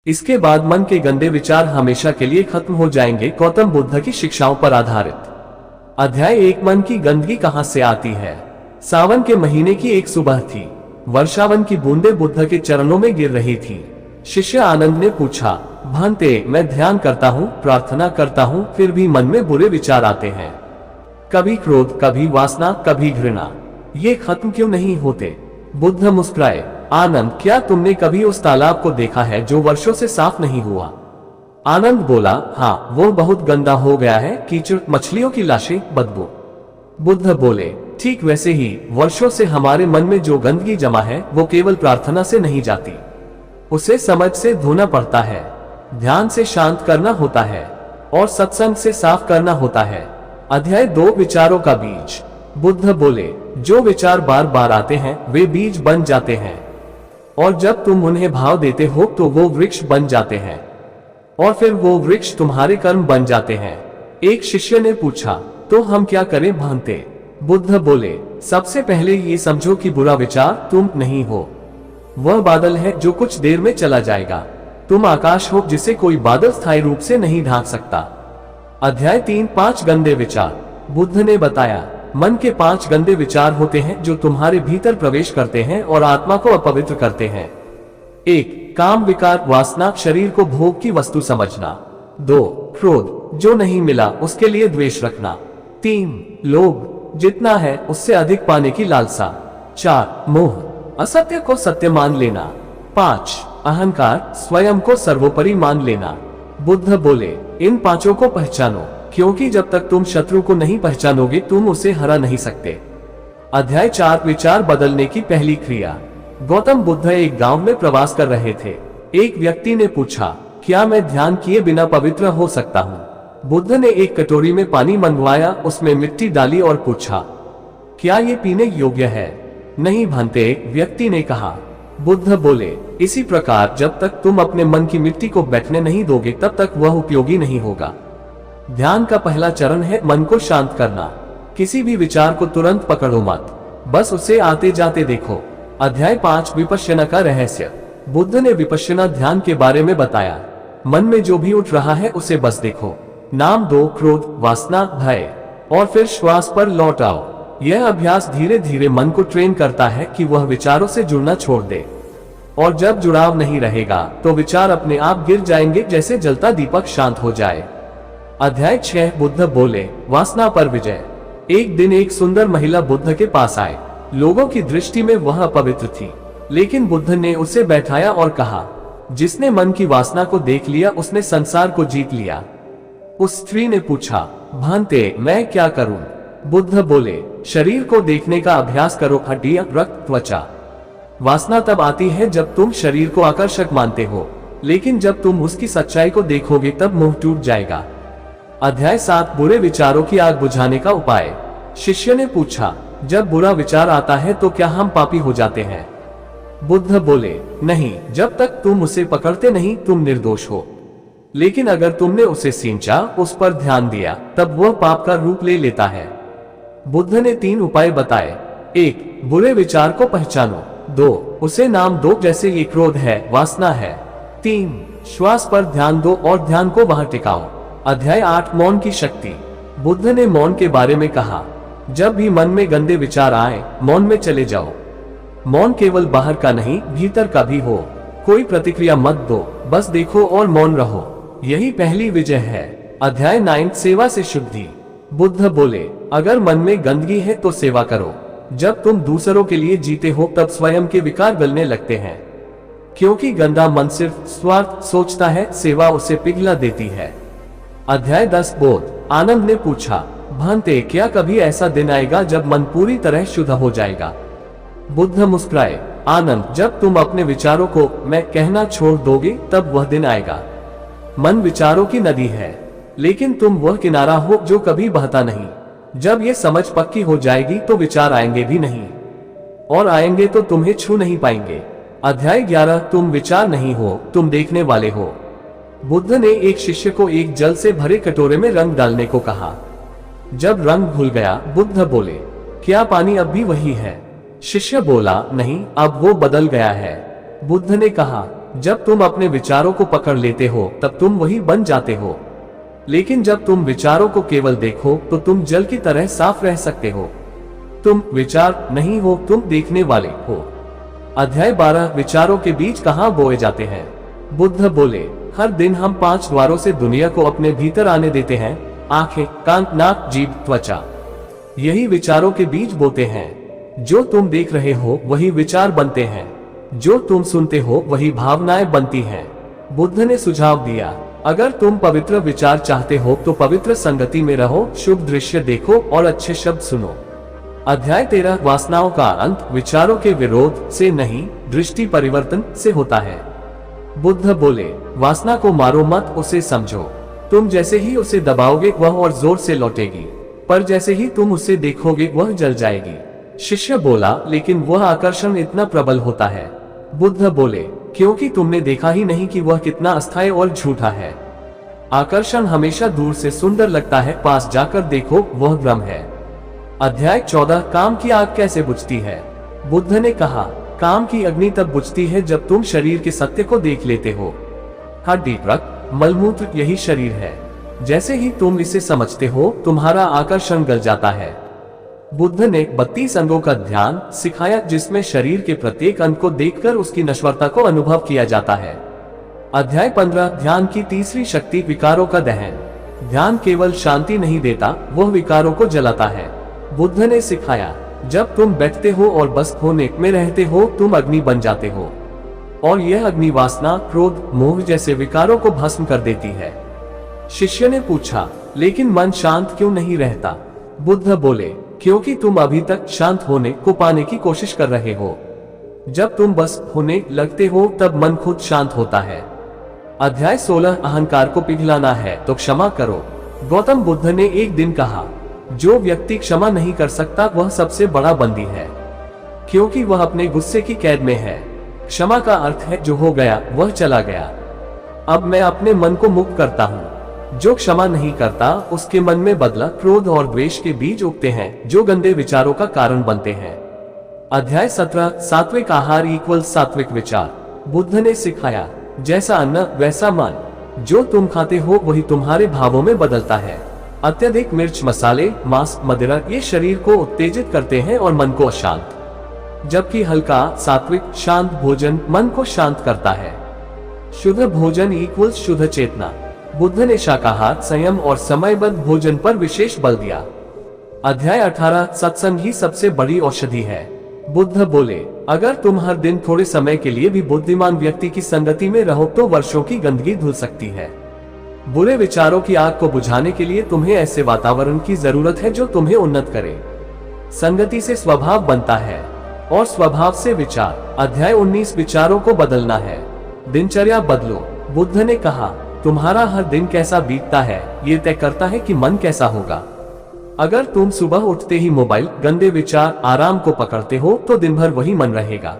इसके बाद मन के गंदे विचार हमेशा के लिए खत्म हो जाएंगे। गौतम बुद्ध की शिक्षाओं पर आधारित। अध्याय 1। मन की गंदगी कहां से आती है। सावन के महीने की एक सुबह थी। वर्षावन की बूंदें बुद्ध के चरणों में गिर रही थी। शिष्य आनंद ने पूछा, भांते, मैं ध्यान करता हूँ, प्रार्थना करता हूँ, फिर भी मन में बुरे विचार आते हैं। कभी क्रोध, कभी वासना, कभी घृणा। ये खत्म क्यों नहीं होते। बुद्ध मुस्कुराए, आनंद, क्या तुमने कभी उस तालाब को देखा है जो वर्षों से साफ नहीं हुआ। आनंद बोला, हाँ, वो बहुत गंदा हो गया है, कीचड़, मछलियों की लाशें, बदबू। बुद्ध बोले, ठीक वैसे ही वर्षों से हमारे मन में जो गंदगी जमा है वो केवल प्रार्थना से नहीं जाती, उसे समझ से धोना पड़ता है, ध्यान से शांत करना होता है और सत्संग से साफ करना होता है। अध्याय 2। विचारों का बीज। बुद्ध बोले, जो विचार बार बार आते हैं वे बीज बन जाते हैं, और जब तुम उन्हें भाव देते हो तो वो वृक्ष बन जाते हैं, और फिर वो वृक्ष तुम्हारे कर्म बन जाते हैं। एक शिष्य ने पूछा, तो हम क्या करें भांते। बुद्ध बोले, सबसे पहले ये समझो कि बुरा विचार तुम नहीं हो, वह बादल है जो कुछ देर में चला जाएगा। तुम आकाश हो जिसे कोई बादल स्थायी रूप से नहीं ढांक सकता। अध्याय 3। 5 गंदे विचार। बुद्ध ने बताया, मन के 5 गंदे विचार होते हैं जो तुम्हारे भीतर प्रवेश करते हैं और आत्मा को अपवित्र करते हैं। 1. काम विकार, वासना, शरीर को भोग की वस्तु समझना। 2. क्रोध, जो नहीं मिला उसके लिए द्वेष रखना। 3. लोभ, जितना है उससे अधिक पाने की लालसा। 4. मोह, असत्य को सत्य मान लेना। 5. अहंकार, स्वयं को सर्वोपरि मान लेना। बुद्ध बोले, इन 5 को पहचानो, क्योंकि जब तक तुम शत्रु को नहीं पहचानोगे तुम उसे हरा नहीं सकते। अध्याय 4। विचार बदलने की पहली क्रिया। गौतम बुद्ध एक गांव में प्रवास कर रहे थे। एक व्यक्ति ने पूछा, क्या मैं ध्यान किए बिना पवित्र हो सकता हूँ। बुद्ध ने एक कटोरी में पानी मंगवाया, उसमें मिट्टी डाली और पूछा, क्या ये पीने योग्य है। नहीं भांते, व्यक्ति ने कहा। बुद्ध बोले, इसी प्रकार जब तक तुम अपने मन की मिट्टी को बैठने नहीं दोगे तब तक वह उपयोगी नहीं होगा। ध्यान का पहला चरण है मन को शांत करना। किसी भी विचार को तुरंत पकड़ो मत, बस उसे आते जाते देखो। अध्याय 5। विपश्यना का रहस्य। बुद्ध ने विपश्यना ध्यान के बारे में बताया। मन में जो भी उठ रहा है उसे बस देखो। नाम दो, क्रोध, वासना, भय, और फिर श्वास पर लौट आओ। यह अभ्यास धीरे धीरे मन को ट्रेन करता है कि वह विचारों से जुड़ना छोड़ दे, और जब जुड़ाव नहीं रहेगा तो विचार अपने आप गिर जाएंगे जैसे जलता दीपक शांत हो जाए। अध्याय 6। बुद्ध बोले, वासना पर विजय। एक दिन एक सुंदर महिला बुद्ध के पास आए। लोगों की दृष्टि में वह अपवित्र थी, लेकिन बुद्ध ने उसे बैठाया और कहा, जिसने मन की वासना को देख लिया उसने संसार को जीत लिया। उस स्त्री ने पूछा, भांते, मैं क्या करूं। बुद्ध बोले, शरीर को देखने का अभ्यास करो, हड्डियां, रक्त, त्वचा। वासना तब आती है जब तुम शरीर को आकर्षक मानते हो, लेकिन जब तुम उसकी सच्चाई को देखोगे तब मोह टूट जाएगा। अध्याय 7। बुरे विचारों की आग बुझाने का उपाय। शिष्य ने पूछा, जब बुरा विचार आता है तो क्या हम पापी हो जाते हैं। बुद्ध बोले, नहीं, जब तक तुम उसे पकड़ते नहीं तुम निर्दोष हो, लेकिन अगर तुमने उसे सींचा, उस पर ध्यान दिया, तब वह पाप का रूप ले लेता है। बुद्ध ने 3 उपाय बताए। 1. बुरे विचार को पहचानो। 2. उसे नाम दो, जैसे ये क्रोध है, वासना है। 3. श्वास पर ध्यान दो और ध्यान को वहां टिकाओ। अध्याय 8। मौन की शक्ति। बुद्ध ने मौन के बारे में कहा, जब भी मन में गंदे विचार आए मौन में चले जाओ। मौन केवल बाहर का नहीं, भीतर का भी हो। कोई प्रतिक्रिया मत दो, बस देखो और मौन रहो, यही पहली विजय है। अध्याय 9। सेवा से शुद्धि। बुद्ध बोले, अगर मन में गंदगी है तो सेवा करो। जब तुम दूसरों के लिए जीते हो तब स्वयं के विकार गलने लगते हैं, क्योंकि गंदा मन सिर्फ स्वार्थ सोचता है, सेवा उसे पिघला देती है। अध्याय 10। बोध। आनंद ने पूछा, भांते, क्या कभी ऐसा दिन आएगा जब मन पूरी तरह शुद्ध हो जाएगा। बुद्ध मुस्कुराए, आनंद, जब तुम अपने विचारों को मैं कहना छोड़ दोगे तब वह दिन आएगा। मन विचारों की नदी है, लेकिन तुम वह किनारा हो जो कभी बहता नहीं। जब ये समझ पक्की हो जाएगी तो विचार आएंगे भी नहीं, और आएंगे तो तुम्हें छू नहीं पाएंगे। अध्याय 11। तुम विचार नहीं हो, तुम देखने वाले हो। बुद्ध ने एक शिष्य को एक जल से भरे कटोरे में रंग डालने को कहा। जब रंग घुल गया, बुद्ध बोले, क्या पानी अब भी वही है। शिष्य बोला, नहीं, अब वो बदल गया है। बुद्ध ने कहा, जब तुम अपने विचारों को पकड़ लेते हो तब तुम वही बन जाते हो, लेकिन जब तुम विचारों को केवल देखो तो तुम जल की तरह साफ रह सकते हो। तुम विचार नहीं हो, तुम देखने वाले हो। अध्याय 12 विचारों के बीज कहाँ बोए जाते हैं। बुद्ध बोले, हर दिन हम 5 द्वारों से दुनिया को अपने भीतर आने देते हैं, आंखें, कान, नाक, जीभ, त्वचा। यही विचारों के बीज बोते हैं। जो तुम देख रहे हो वही विचार बनते हैं, जो तुम सुनते हो वही भावनाएं बनती हैं। बुद्ध ने सुझाव दिया, अगर तुम पवित्र विचार चाहते हो तो पवित्र संगति में रहो, शुभ दृश्य देखो और अच्छे शब्द सुनो। अध्याय 13 वासनाओं का अंत विचारों के विरोध से नहीं, दृष्टि परिवर्तन से होता है। बुद्ध बोले, वासना को मारो मत, उसे समझो। तुम जैसे ही उसे दबाओगे वह और जोर से लौटेगी, पर जैसे ही तुम उसे देखोगे वह जल जाएगी। शिष्य बोला, लेकिन वह आकर्षण इतना प्रबल होता है। बुद्ध बोले, क्योंकि तुमने देखा ही नहीं कि वह कितना अस्थायी और झूठा है। आकर्षण हमेशा दूर से सुंदर लगता है, पास जाकर देखो वह भ्रम है। अध्याय 14 काम की आग कैसे बुझती है। बुद्ध ने कहा, काम की अग्नि तब बुझती है जब तुम शरीर के सत्य को देख लेते हो। हड्डी, रक्त, मलमूत्र यही शरीर है। जैसे ही तुम इसे समझते हो तुम्हारा आकर्षण गल जाता है। बुद्ध ने 32 अंगों का ध्यान सिखाया, जिसमें शरीर के प्रत्येक अंग को देखकर उसकी नश्वरता को अनुभव किया जाता है। अध्याय 15 ध्यान की तीसरी शक्ति विकारों का दहन। ध्यान केवल शांति नहीं देता, वह विकारों को जलाता है। बुद्ध ने सिखाया, जब तुम बैठते हो और बस होने में रहते हो तुम अग्नि बन जाते हो, और यह अग्नि वासना, क्रोध, मोह जैसे विकारों को भस्म कर देती है। शिष्य ने पूछा, लेकिन मन शांत क्यों नहीं रहता। बुद्ध बोले, क्योंकि तुम अभी तक शांत होने को पाने की कोशिश कर रहे हो। जब तुम बस होने लगते हो तब मन खुद शांत होता है। अध्याय 16 अहंकार को पिघलाना है तो क्षमा करो। गौतम बुद्ध ने एक दिन कहा, जो व्यक्ति क्षमा नहीं कर सकता वह सबसे बड़ा बंदी है, क्योंकि वह अपने गुस्से की कैद में है। क्षमा का अर्थ है जो हो गया वह चला गया, अब मैं अपने मन को मुक्त करता हूँ। जो क्षमा नहीं करता उसके मन में बदला, क्रोध और द्वेष के बीज उगते हैं जो गंदे विचारों का कारण बनते हैं। अध्याय 17 सात्विक आहार इक्वल सात्विक विचार। बुद्ध ने सिखाया, जैसा अन्न वैसा मन। जो तुम खाते हो वही तुम्हारे भावों में बदलता है। अत्यधिक मिर्च, मसाले, मांस, मदिरा ये शरीर को उत्तेजित करते हैं और मन को अशांत, जबकि हल्का सात्विक शांत भोजन मन को शांत करता है। शुद्ध भोजन इक्वल शुद्ध चेतना। बुद्ध ने शाकाहार, संयम और समयबद्ध भोजन पर विशेष बल दिया। अध्याय 18 सत्संग ही सबसे बड़ी औषधि है। बुद्ध बोले, अगर तुम हर दिन थोड़े समय के लिए भी बुद्धिमान व्यक्ति की संगति में रहो तो वर्षों की गंदगी धुल सकती है। बुरे विचारों की आग को बुझाने के लिए तुम्हें ऐसे वातावरण की जरूरत है जो तुम्हें उन्नत करे। संगति से स्वभाव बनता है और स्वभाव से विचार। अध्याय 19 विचारों को बदलना है। दिनचर्या बदलो। बुद्ध ने कहा, तुम्हारा हर दिन कैसा बीतता है ये तय करता है कि मन कैसा होगा। अगर तुम सुबह उठते ही मोबाइल, गंदे विचार, आराम को पकड़ते हो तो दिन भर वही मन रहेगा।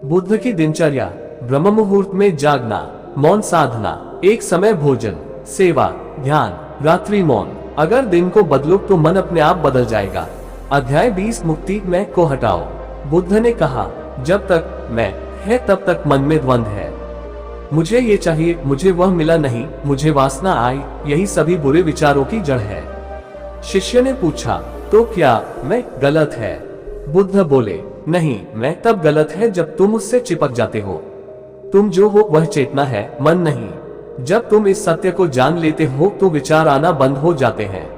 बुद्ध की दिनचर्या, ब्रह्म मुहूर्त में जागना, मौन साधना, एक समय भोजन, सेवा, ध्यान, रात्रि मौन। अगर दिन को बदलो तो मन अपने आप बदल जाएगा। अध्याय 20 मुक्ति मैं को हटाओ। बुद्ध ने कहा, जब तक मैं है तब तक मन में द्वंद्व है। मुझे ये चाहिए, मुझे वह मिला नहीं, मुझे वासना आई, यही सभी बुरे विचारों की जड़ है। शिष्य ने पूछा, तो क्या मैं गलत है। बुद्ध बोले, नहीं, मैं तब गलत है जब तुम उससे चिपक जाते हो। तुम जो हो वह चेतना है, मन नहीं। जब तुम इस सत्य को जान लेते हो तो विचार आना बंद हो जाते हैं,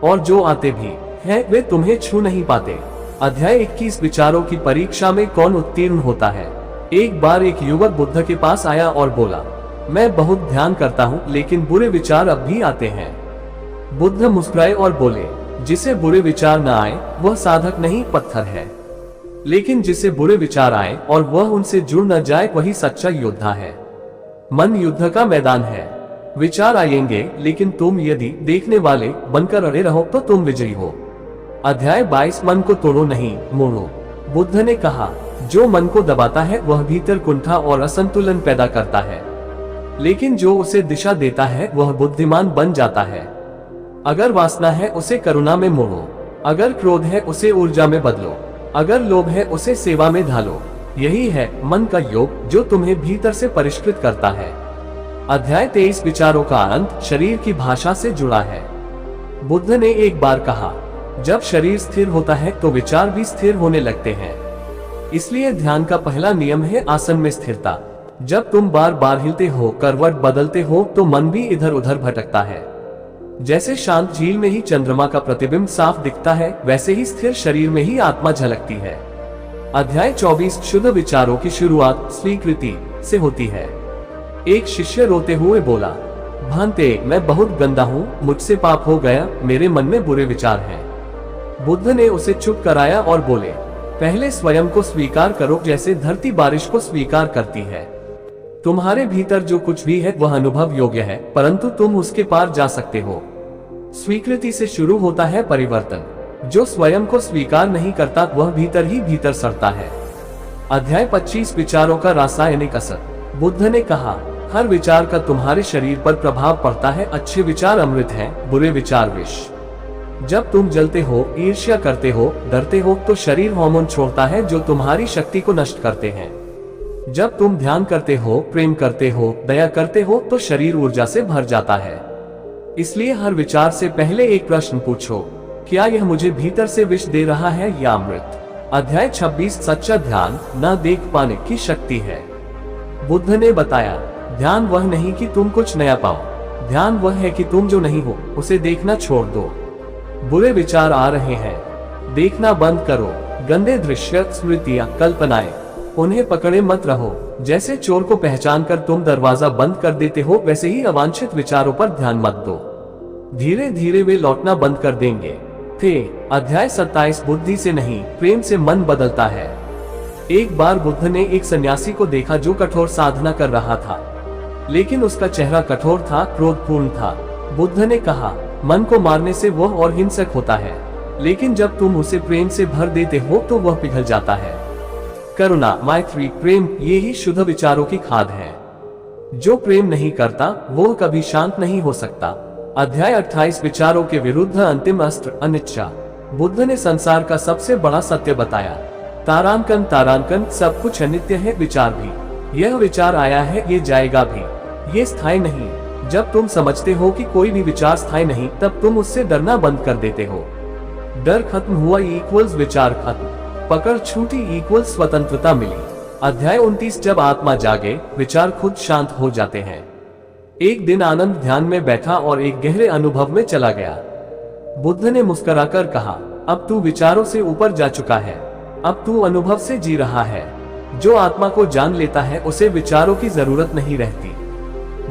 और जो आते भी हैं वे तुम्हें छू नहीं पाते। अध्याय 21 विचारों की परीक्षा में कौन उत्तीर्ण होता है। एक बार एक युवक बुद्ध के पास आया और बोला, मैं बहुत ध्यान करता हूँ लेकिन बुरे विचार अब भी आते हैं। बुद्ध मुस्कुराए और बोले, जिसे बुरे विचार न आए वह साधक नहीं, पत्थर है। लेकिन जिसे बुरे विचार आए और वह उनसे जुड़ न जाए वही सच्चा योद्धा है। मन युद्ध का मैदान है। विचार आएंगे लेकिन तुम यदि देखने वाले बनकर अड़े रहो तो तुम विजयी हो। अध्याय 22 मन को तोड़ो नहीं, मोड़ो। बुद्ध ने कहा, जो मन को दबाता है वह भीतर कुंठा और असंतुलन पैदा करता है, लेकिन जो उसे दिशा देता है वह बुद्धिमान बन जाता है। अगर वासना है उसे करुणा में मोड़ो, अगर क्रोध है उसे ऊर्जा में बदलो, अगर लोभ है उसे सेवा में ढालो, यही है मन का योग जो तुम्हें भीतर से परिष्कृत करता है। अध्याय 23 विचारों का अंत शरीर की भाषा से जुड़ा है। बुद्ध ने एक बार कहा, जब शरीर स्थिर होता है तो विचार भी स्थिर होने लगते हैं। इसलिए ध्यान का पहला नियम है आसन में स्थिरता। जब तुम बार बार हिलते हो, करवट बदलते हो, तो मन भी इधर उधर भटकता है। जैसे शांत झील में ही चंद्रमा का प्रतिबिंब साफ दिखता है, वैसे ही स्थिर शरीर में ही आत्मा झलकती है। अध्याय 24 शुद्ध विचारों की शुरुआत स्वीकृति से होती है। एक शिष्य रोते हुए बोला, भांते, मैं बहुत गंदा हूँ, मुझसे पाप हो गया, मेरे मन में बुरे विचार हैं। बुद्ध ने उसे चुप कराया और बोले, पहले स्वयं को स्वीकार करो जैसे धरती बारिश को स्वीकार करती है। तुम्हारे भीतर जो कुछ भी है वह अनुभव योग्य है, परंतु तुम उसके पार जा सकते हो। स्वीकृति से शुरू होता है परिवर्तन। जो स्वयं को स्वीकार नहीं करता वह भीतर ही भीतर सड़ता है। अध्याय 25 विचारों का रासायनिक असर। बुद्ध ने कहा, हर विचार का तुम्हारे शरीर पर प्रभाव पड़ता है। अच्छे विचार अमृत हैं, बुरे विचार विष। जब तुम जलते हो, ईर्ष्या करते हो, डरते हो, तो शरीर हार्मोन छोड़ता है जो तुम्हारी शक्ति को नष्ट करते हैं। जब तुम ध्यान करते हो, प्रेम करते हो, दया करते हो, तो शरीर ऊर्जा से भर जाता है। इसलिए हर विचार से पहले एक प्रश्न पूछो, क्या यह मुझे भीतर से विष दे रहा है या अमृत? अध्याय 26 सच्चा ध्यान न देख पाने की शक्ति है। बुद्ध ने बताया, ध्यान वह नहीं कि तुम कुछ नया पाओ, ध्यान वह है कि तुम जो नहीं हो उसे देखना छोड़ दो। बुरे विचार आ रहे हैं, देखना बंद करो। गंदे दृश्य, स्मृतियां, कल्पनाएं, उन्हें पकड़े मत रहो। जैसे चोर को पहचान कर तुम दरवाजा बंद कर देते हो, वैसे ही अवांछित विचारों पर ध्यान मत दो। धीरे धीरे वे लौटना बंद कर देंगे। अध्याय 27 बुद्धि से नहीं, प्रेम से मन बदलता है। एक बार बुद्ध ने एक सन्यासी को देखा जो कठोर साधना कर रहा था, लेकिन उसका चेहरा कठोर था, क्रोधपूर्ण था। बुद्ध ने कहा, मन को मारने से वह और हिंसक होता है, लेकिन जब तुम उसे प्रेम से भर देते हो तो वह पिघल जाता है। करुणा, मैत्री, प्रेम, ये ही शुद्ध विचारों की खाद है। जो प्रेम नहीं करता वो कभी शांत नहीं हो सकता। अध्याय 28 विचारों के विरुद्ध अंतिम अस्त्र अनिच्छा। बुद्ध ने संसार का सबसे बड़ा सत्य बताया। तारांकन तारांकन, सब कुछ अनित्य है, विचार भी। यह विचार आया है, ये जाएगा भी, ये स्थायी नहीं। जब तुम समझते हो कि कोई भी विचार स्थायी नहीं, तब तुम उससे डरना बंद कर देते हो। डर खत्म हुआ इक्वल्स विचार खत्म, पकड़ छूटी इक्वल्स स्वतंत्रता मिली। अध्याय 29 जब आत्मा जागे, विचार खुद शांत हो जाते हैं। एक दिन आनंद ध्यान में बैठा और एक गहरे अनुभव में चला गया। बुद्ध ने मुस्कुराकर कहा, अब तू विचारों से ऊपर जा चुका है, अब तू अनुभव से जी रहा है। जो आत्मा को जान लेता है उसे विचारों की जरूरत नहीं रहती।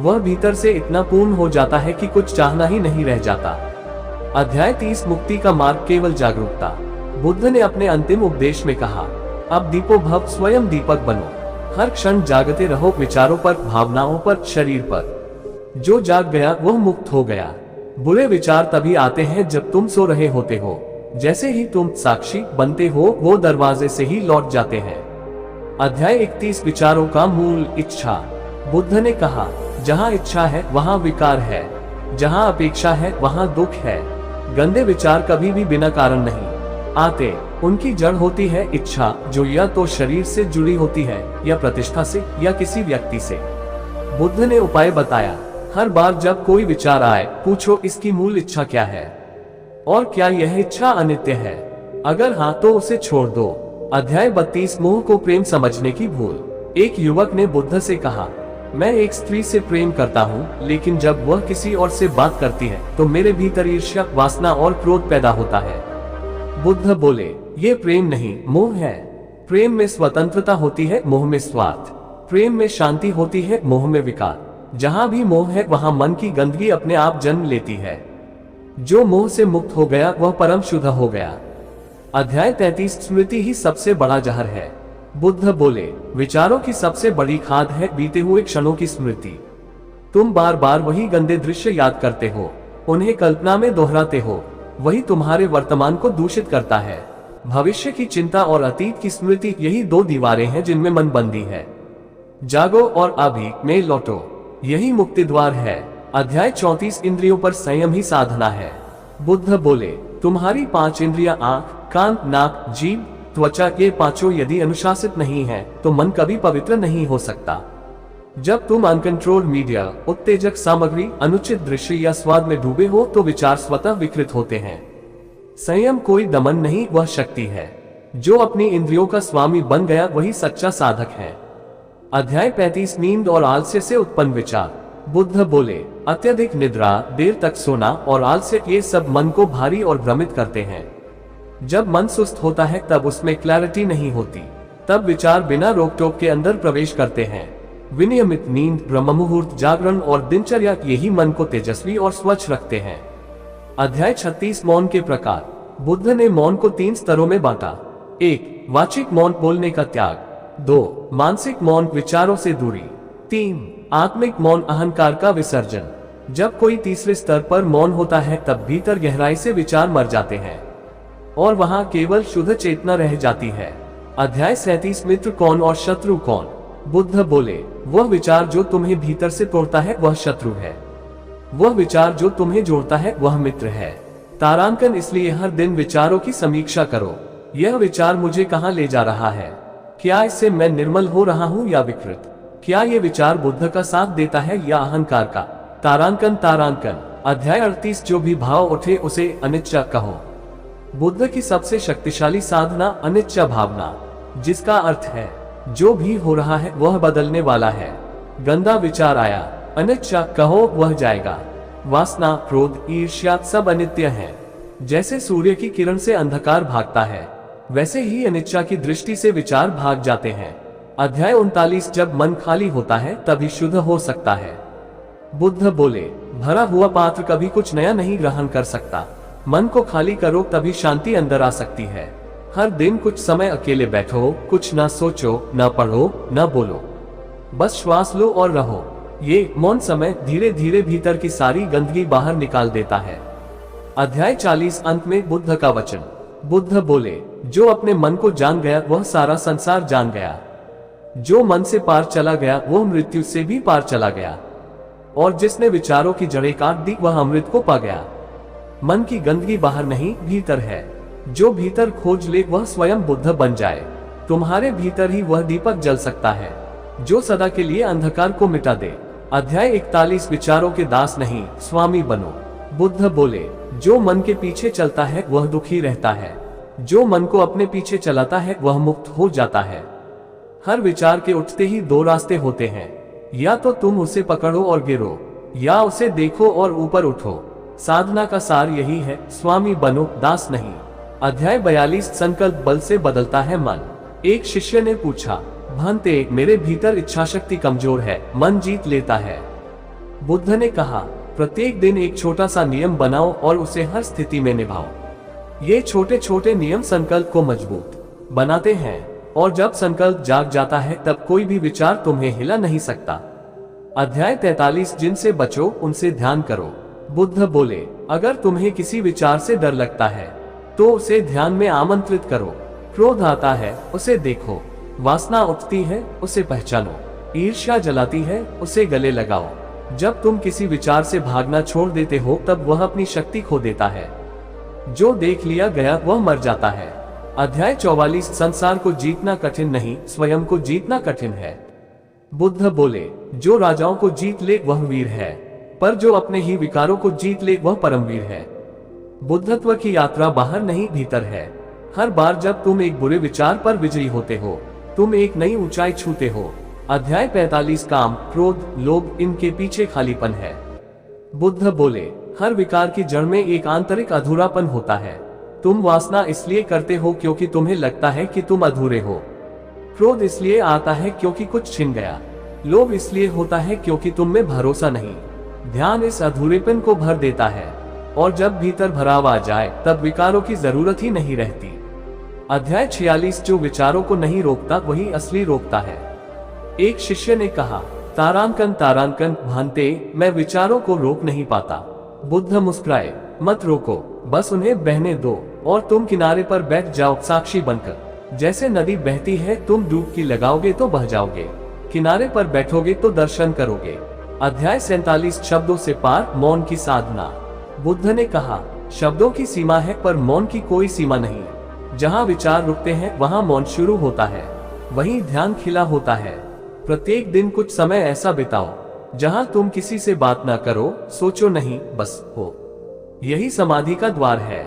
वह भीतर से इतना पूर्ण हो जाता है कि कुछ चाहना ही नहीं रह जाता। अध्याय 30 मुक्ति का मार्ग केवल जागरूकता। बुद्ध ने अपने अंतिम उपदेश में कहा, अब दीपो भव, स्वयं दीपक बनो। हर क्षण जागते रहो, विचारों पर, भावनाओं पर, शरीर पर। जो जाग गया वह मुक्त हो गया। बुरे विचार तभी आते हैं जब तुम सो रहे होते हो। जैसे ही तुम साक्षी बनते हो वो दरवाजे से ही लौट जाते हैं। अध्याय 31 विचारों का मूल इच्छा। बुद्ध ने कहा, जहाँ इच्छा है वहाँ विकार है, जहाँ अपेक्षा है वहाँ दुख है। गंदे विचार कभी भी बिना कारण नहीं आते, उनकी जड़ होती है इच्छा, जो या तो शरीर से जुड़ी होती है या प्रतिष्ठा से या किसी व्यक्ति से। बुद्ध ने उपाय बताया, हर बार जब कोई विचार आए पूछो, इसकी मूल इच्छा क्या है और क्या यह इच्छा अनित्य है? अगर हाँ तो उसे छोड़ दो। अध्याय 32 मोह को प्रेम समझने की भूल। एक युवक ने बुद्ध से कहा, मैं एक स्त्री से प्रेम करता हूँ, लेकिन जब वह किसी और से बात करती है तो मेरे भीतर ईर्ष्या, वासना और क्रोध पैदा होता है। बुद्ध बोले, ये प्रेम नहीं, मोह है। प्रेम में स्वतंत्रता होती है, मोह में स्वार्थ। प्रेम में शांति होती है, मोह में विकार। जहाँ भी मोह है वहाँ मन की गंदगी अपने आप जन्म लेती है। जो मोह से मुक्त हो गया वह परम शुद्ध हो गया। अध्याय 33 स्मृति ही सबसे बड़ा जहर है। बुद्ध बोले, विचारों की सबसे बड़ी खाद है बीते हुए क्षणों की स्मृति। तुम बार बार वही गंदे दृश्य याद करते हो, उन्हें कल्पना में दोहराते हो, वही तुम्हारे वर्तमान को दूषित करता है। भविष्य की चिंता और अतीत की स्मृति, यही दो दीवारें हैं जिनमें मन बंदी है। जागो और अभी में लौटो, यही मुक्ति द्वार है। अध्याय 34 इंद्रियों पर संयम ही साधना है। बुद्ध बोले, तुम्हारी 5 इंद्रियां आंख, कान, नाक, जीभ, त्वचा के पांचों यदि अनुशासित नहीं है तो मन कभी पवित्र नहीं हो सकता। जब तुम अनकंट्रोल मीडिया, उत्तेजक सामग्री, अनुचित दृश्य या स्वाद में डूबे हो तो विचार स्वतः विकृत होते हैं। संयम कोई दमन नहीं, वह शक्ति है। जो अपनी इंद्रियों का स्वामी बन गया वही सच्चा साधक है। अध्याय 35 नींद और आलस्य से उत्पन्न विचार। बुद्ध बोले, अत्यधिक निद्रा, देर तक सोना और आलस्य ये सब मन को भारी और भ्रमित करते हैं। जब मन सुस्त होता है तब उसमें क्लैरिटी नहीं होती, तब विचार बिना रोक टोक के अंदर प्रवेश करते हैं। विनियमित नींद, ब्रह्म मुहूर्त, जागरण और दिनचर्या यही मन को तेजस्वी और स्वच्छ रखते हैं। अध्याय 36 मौन के प्रकार। बुद्ध ने मौन को 3 स्तरों में बांटा। 1. वाचिक मौन, बोलने का त्याग। 2. मानसिक मौन, विचारों से दूरी। 3. आत्मिक मौन, अहंकार का विसर्जन। जब कोई तीसरे स्तर पर मौन होता है तब भीतर गहराई से विचार मर जाते हैं और वहां केवल शुद्ध चेतना रह जाती है। अध्याय 37 मित्र कौन और शत्रु कौन। बुद्ध बोले, वह विचार जो तुम्हें भीतर से तोड़ता है वह शत्रु है, वह विचार जो तुम्हें जोड़ता है वह मित्र है। तारांकन, इसलिए हर दिन विचारों की समीक्षा करो। यह विचार मुझे कहाँ ले जा रहा है? क्या इससे मैं निर्मल हो रहा हूँ या विकृत? क्या ये विचार बुद्ध का साथ देता है या अहंकार का? तारांकन तारांकन। अध्याय 38 जो भी भाव उठे उसे अनिच्छा कहो। बुद्ध की सबसे शक्तिशाली साधना अनिच्छा भावना, जिसका अर्थ है जो भी हो रहा है वह बदलने वाला है। गंदा विचार आया, अनिच्छा कहो, वह जाएगा। वासना, क्रोध, ईर्ष्या सब अनित्य हैं। जैसे सूर्य की किरण से अंधकार भागता है वैसे ही अनिच्छा की दृष्टि से विचार भाग जाते हैं। अध्याय 39 जब मन खाली होता है तभी शुद्ध हो सकता है। बुद्ध बोले, भरा हुआ पात्र कभी कुछ नया नहीं ग्रहण कर सकता। मन को खाली करो तभी शांति अंदर आ सकती है। हर दिन कुछ समय अकेले बैठो, कुछ ना सोचो, ना पढ़ो, ना बोलो, बस श्वास लो और रहो। ये मौन समय धीरे धीरे भीतर की सारी गंदगी बाहर निकाल देता है। अध्याय 40 अंत में बुद्ध का वचन। बुद्ध बोले, जो अपने मन को जान गया वह सारा संसार जान गया। जो मन से पार चला गया वह मृत्यु से भी पार चला गया, और जिसने विचारों की जड़ें काट दी वह अमृत को पा गया। मन की गंदगी बाहर नहीं भीतर है। जो भीतर खोज ले वह स्वयं बुद्ध बन जाए। तुम्हारे भीतर ही वह दीपक जल सकता है जो सदा के लिए अंधकार को मिटा दे। अध्याय 41 विचारों के दास नहीं स्वामी बनो। बुद्ध बोले, जो मन के पीछे चलता है वह दुखी रहता है, जो मन को अपने पीछे चलाता है वह मुक्त हो जाता है। हर विचार के उठते ही 2 रास्ते होते हैं, या तो तुम उसे पकड़ो और गिरो, या उसे देखो और ऊपर उठो। साधना का सार यही है, स्वामी बनो, दास नहीं। अध्याय 42 संकल्प बल से बदलता है मन। एक शिष्य ने पूछा, भंते, मेरे भीतर इच्छाशक्ति कमजोर है, मन जीत लेता है। बुद्ध ने कहा, प्रत्येक दिन एक छोटा सा नियम बनाओ और उसे हर स्थिति में निभाओ। ये छोटे छोटे नियम संकल्प को मजबूत बनाते हैं, और जब संकल्प जाग जाता है तब कोई भी विचार तुम्हें हिला नहीं सकता। अध्याय 43 जिनसे बचो उनसे ध्यान करो। बुद्ध बोले, अगर तुम्हें किसी विचार से डर लगता है तो उसे ध्यान में आमंत्रित करो। क्रोध आता है, उसे देखो। वासना उठती है, उसे पहचानो। ईर्ष्या जलाती है, उसे गले लगाओ। जब तुम किसी विचार से भागना छोड़ देते हो तब वह अपनी शक्ति खो देता है। जो देख लिया गया वह मर जाता है। अध्याय 44 संसार को जीतना कठिन नहीं, स्वयं को जीतना कठिन है। बुद्ध बोले, जो राजाओं को जीत ले वह वीर है, पर जो अपने ही विकारों को जीत ले वह परमवीर है। बुद्धत्व की यात्रा बाहर नहीं भीतर है। हर बार जब तुम एक बुरे विचार पर विजयी होते हो तुम एक नई ऊंचाई छूते हो। अध्याय 45 काम, क्रोध, लोभ, इनके पीछे खालीपन है। बुद्ध बोले, हर विकार की जड़ में एक आंतरिक अधूरापन होता है। तुम वासना इसलिए करते हो क्योंकि तुम्हें लगता है कि तुम अधूरे हो। क्रोध इसलिए आता है क्योंकि कुछ छिन गया। लोभ इसलिए होता है क्योंकि तुम में भरोसा नहीं। ध्यान इस अधूरेपन को भर देता है, और जब भीतर भराव आ जाए तब विकारों की जरूरत ही नहीं रहती। अध्याय 46 जो विचारों को नहीं रोकता वही असली रोकता है। एक शिष्य ने कहा, तारांकन तारांकन, भांते, मैं विचारों को रोक नहीं पाता। बुद्ध मुस्कुराए, मत रोको, बस उन्हें बहने दो और तुम किनारे पर बैठ जाओ साक्षी बनकर। जैसे नदी बहती है, तुम डुबकी लगाओगे तो बह जाओगे, किनारे पर बैठोगे तो दर्शन करोगे। अध्याय 47 शब्दों से पार, मौन की साधना। बुद्ध ने कहा, शब्दों की सीमा है पर मौन की कोई सीमा नहीं। जहाँ विचार रुकते हैं वहाँ मौन शुरू होता है, वहीं ध्यान खिला होता है। प्रत्येक दिन कुछ समय ऐसा बिताओ जहाँ तुम किसी से बात ना करो, सोचो नहीं, बस हो। यही समाधि का द्वार है।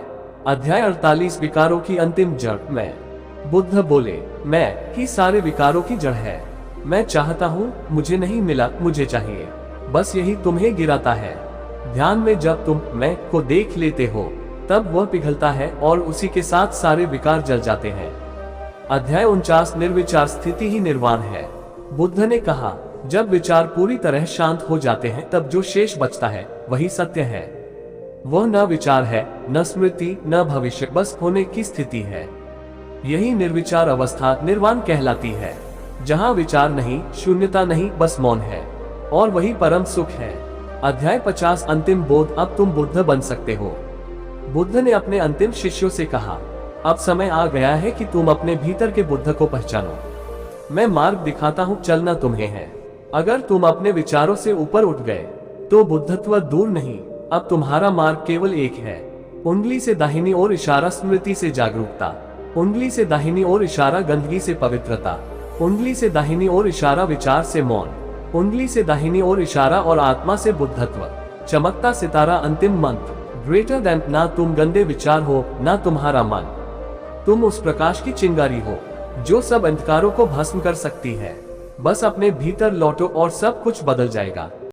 अध्याय 48 विकारों की अंतिम जड़। मैं। बुद्ध बोले, मैं ही सारे विकारों की जड़ है। मैं चाहता हूँ, मुझे नहीं मिला, मुझे चाहिए, बस यही तुम्हें गिराता है। ध्यान में जब तुम मैं को देख लेते हो तब वह पिघलता है और उसी के साथ सारे विकार जल जाते हैं। अध्याय 49 निर्विचार स्थिति ही निर्वाण है। बुद्ध ने कहा, जब विचार पूरी तरह शांत हो जाते हैं तब जो शेष बचता है वही सत्य है। वह न विचार है, न स्मृति, न भविष्य, बस होने की स्थिति है। यही निर्विचार अवस्था निर्वाण कहलाती है, जहाँ विचार नहीं, शून्यता नहीं, बस मौन है, और वही परम सुख है। अध्याय 50 अंतिम बोध। अब तुम बुद्ध बन सकते हो। बुद्ध ने अपने अंतिम शिष्यों से कहा, अब समय आ गया है कि तुम अपने भीतर के बुद्ध को पहचानो। मैं मार्ग दिखाता हूँ, चलना तुम्हें है। अगर तुम अपने विचारों से ऊपर उठ गए तो बुद्धत्व दूर नहीं। अब तुम्हारा मार्ग केवल एक है। उंगली से दाहिनी ओर इशारा स्मृति से जागरूकता, उंगली से दाहिनी ओर इशारा गंदगी से पवित्रता, उंगली से दाहिनी ओर इशारा विचार से मौन, उंगली से दाहिनी ओर इशारा और आत्मा से बुद्धत्व। चमकता सितारा अंतिम मंत्र। Greater than. ना तुम गंदे विचार हो, ना तुम्हारा मन। तुम उस प्रकाश की चिंगारी हो जो सब अंधकारों को भस्म कर सकती है। बस अपने भीतर लौटो और सब कुछ बदल जाएगा।